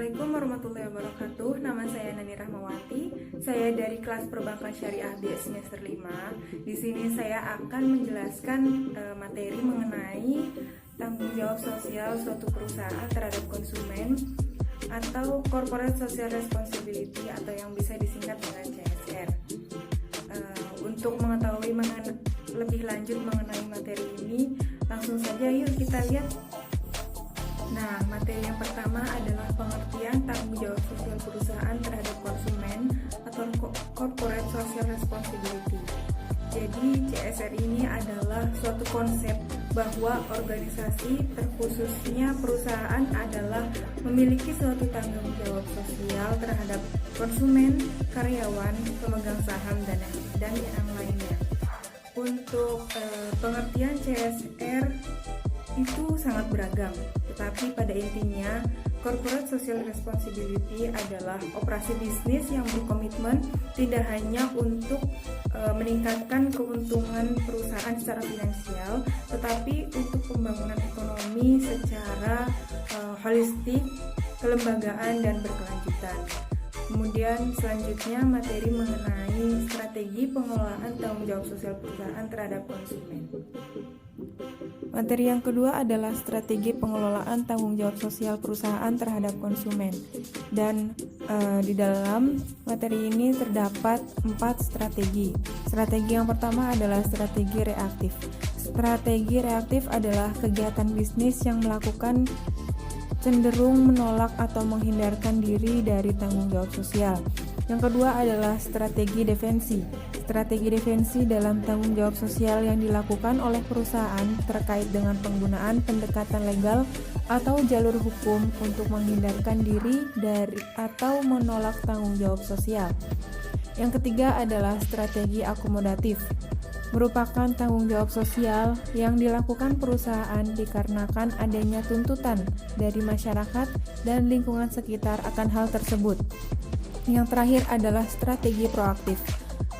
Assalamualaikum warahmatullahi wabarakatuh. Nama saya Nani Rahmawati. Saya dari kelas Perbankan Syariah B semester 5. Di sini saya akan menjelaskan materi mengenai tanggung jawab sosial suatu perusahaan terhadap konsumen atau Corporate Social Responsibility atau yang bisa disingkat dengan CSR. Untuk mengetahui lebih lanjut mengenai materi ini, langsung saja yuk kita lihat. Nah, materi yang pertama adalah pengertian tanggung jawab sosial perusahaan terhadap konsumen atau Corporate Social Responsibility. Jadi, CSR ini adalah suatu konsep bahwa organisasi, terkhususnya perusahaan, adalah memiliki suatu tanggung jawab sosial terhadap konsumen, karyawan, pemegang saham, dan yang lainnya. Untuk pengertian CSR itu sangat beragam, tetapi pada intinya Corporate Social Responsibility adalah operasi bisnis yang berkomitmen tidak hanya untuk meningkatkan keuntungan perusahaan secara finansial, tetapi untuk pembangunan ekonomi secara holistik, kelembagaan, dan berkelanjutan. Kemudian selanjutnya materi mengenai strategi pengelolaan tanggung jawab sosial perusahaan terhadap konsumen. Materi yang kedua adalah strategi pengelolaan tanggung jawab sosial perusahaan terhadap konsumen. Dan di dalam materi ini terdapat 4 strategi. Strategi yang pertama adalah strategi reaktif. Strategi reaktif adalah kegiatan bisnis yang melakukan cenderung menolak atau menghindarkan diri dari tanggung jawab sosial. Yang kedua adalah strategi defensi. Strategi defensi dalam tanggung jawab sosial yang dilakukan oleh perusahaan terkait dengan penggunaan pendekatan legal atau jalur hukum untuk menghindarkan diri dari atau menolak tanggung jawab sosial. Yang ketiga adalah strategi akomodatif. Merupakan tanggung jawab sosial yang dilakukan perusahaan dikarenakan adanya tuntutan dari masyarakat dan lingkungan sekitar akan hal tersebut. Yang terakhir adalah strategi proaktif.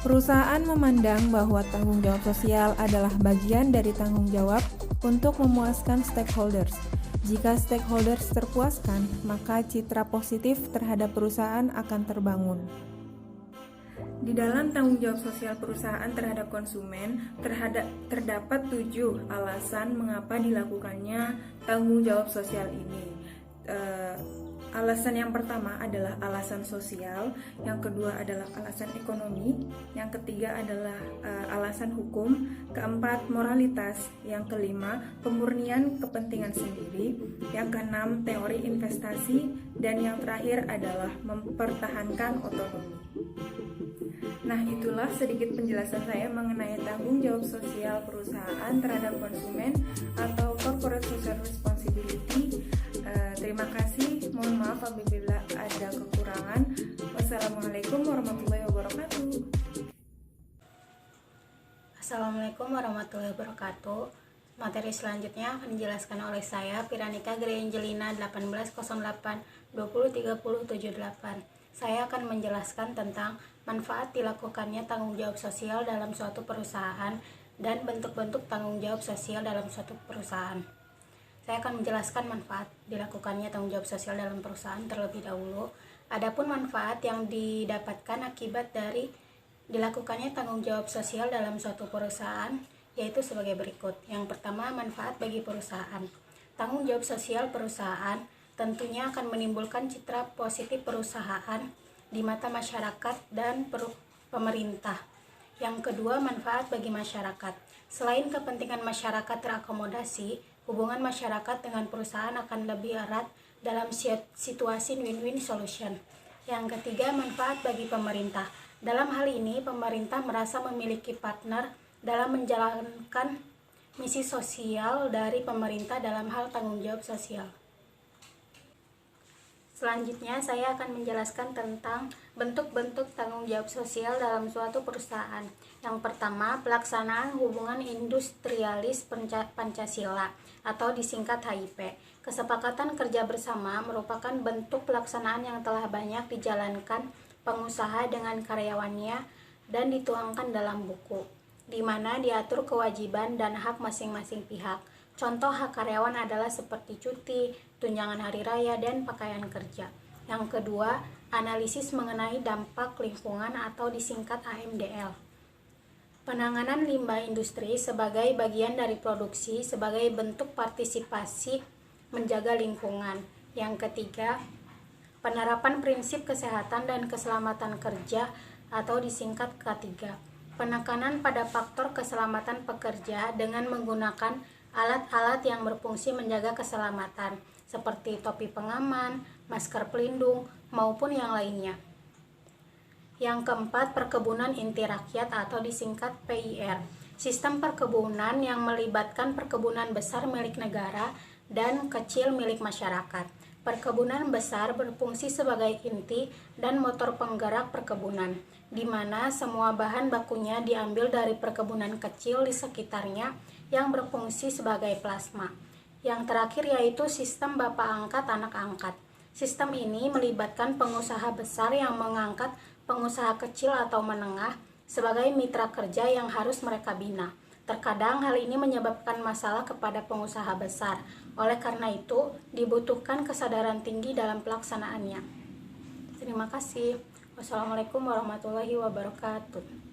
Perusahaan memandang bahwa tanggung jawab sosial adalah bagian dari tanggung jawab untuk memuaskan stakeholders. Jika stakeholders terpuaskan, maka citra positif terhadap perusahaan akan terbangun. Di dalam tanggung jawab sosial perusahaan terhadap konsumen, terdapat 7 alasan mengapa dilakukannya tanggung jawab sosial ini. Alasan yang pertama adalah alasan sosial, yang kedua adalah alasan ekonomi, yang ketiga adalah alasan hukum, keempat moralitas, yang kelima pemurnian kepentingan sendiri, yang keenam teori investasi, dan yang terakhir adalah mempertahankan otonomi. Nah, itulah sedikit penjelasan saya mengenai tanggung jawab sosial perusahaan terhadap konsumen atau Corporate Social Responsibility. Terima kasih. Mohon maaf apabila ada kekurangan. Wassalamualaikum warahmatullahi wabarakatuh. Assalamualaikum warahmatullahi wabarakatuh. Materi selanjutnya akan dijelaskan oleh saya, Piranika Gray-Angelina 1808-203078. Saya akan menjelaskan tentang manfaat dilakukannya tanggung jawab sosial dalam suatu perusahaan dan bentuk-bentuk tanggung jawab sosial dalam suatu perusahaan. Saya akan menjelaskan manfaat dilakukannya tanggung jawab sosial dalam perusahaan terlebih dahulu. Adapun manfaat yang didapatkan akibat dari dilakukannya tanggung jawab sosial dalam suatu perusahaan yaitu sebagai berikut. Yang pertama, manfaat bagi perusahaan. Tanggung jawab sosial perusahaan tentunya akan menimbulkan citra positif perusahaan di mata masyarakat dan pemerintah. Yang kedua, manfaat bagi masyarakat. Selain kepentingan masyarakat terakomodasi, hubungan masyarakat dengan perusahaan akan lebih erat dalam situasi win-win solution. Yang ketiga, manfaat bagi pemerintah. Dalam hal ini, pemerintah merasa memiliki partner dalam menjalankan misi sosial dari pemerintah dalam hal tanggung jawab sosial. Selanjutnya, saya akan menjelaskan tentang bentuk-bentuk tanggung jawab sosial dalam suatu perusahaan. Yang pertama, pelaksanaan hubungan industrialis Pancasila atau disingkat HIP. Kesepakatan kerja bersama merupakan bentuk pelaksanaan yang telah banyak dijalankan pengusaha dengan karyawannya dan dituangkan dalam buku, di mana diatur kewajiban dan hak masing-masing pihak. Contoh hak karyawan adalah seperti cuti, tunjangan hari raya, dan pakaian kerja. Yang kedua, analisis mengenai dampak lingkungan atau disingkat AMDL. Penanganan limbah industri sebagai bagian dari produksi sebagai bentuk partisipasi menjaga lingkungan. Yang ketiga, penerapan prinsip kesehatan dan keselamatan kerja atau disingkat K3. Penekanan pada faktor keselamatan pekerja dengan menggunakan alat-alat yang berfungsi menjaga keselamatan seperti topi pengaman, masker pelindung, maupun yang lainnya. Yang keempat, perkebunan inti rakyat atau disingkat PIR. Sistem perkebunan yang melibatkan perkebunan besar milik negara dan kecil milik masyarakat. Perkebunan besar berfungsi sebagai inti dan motor penggerak perkebunan, di mana semua bahan bakunya diambil dari perkebunan kecil di sekitarnya yang berfungsi sebagai plasma. Yang terakhir yaitu sistem bapak angkat anak angkat. Sistem ini melibatkan pengusaha besar yang mengangkat pengusaha kecil atau menengah sebagai mitra kerja yang harus mereka bina. Terkadang hal ini menyebabkan masalah kepada pengusaha besar. Oleh karena itu, dibutuhkan kesadaran tinggi dalam pelaksanaannya. Terima kasih. Wassalamualaikum warahmatullahi wabarakatuh.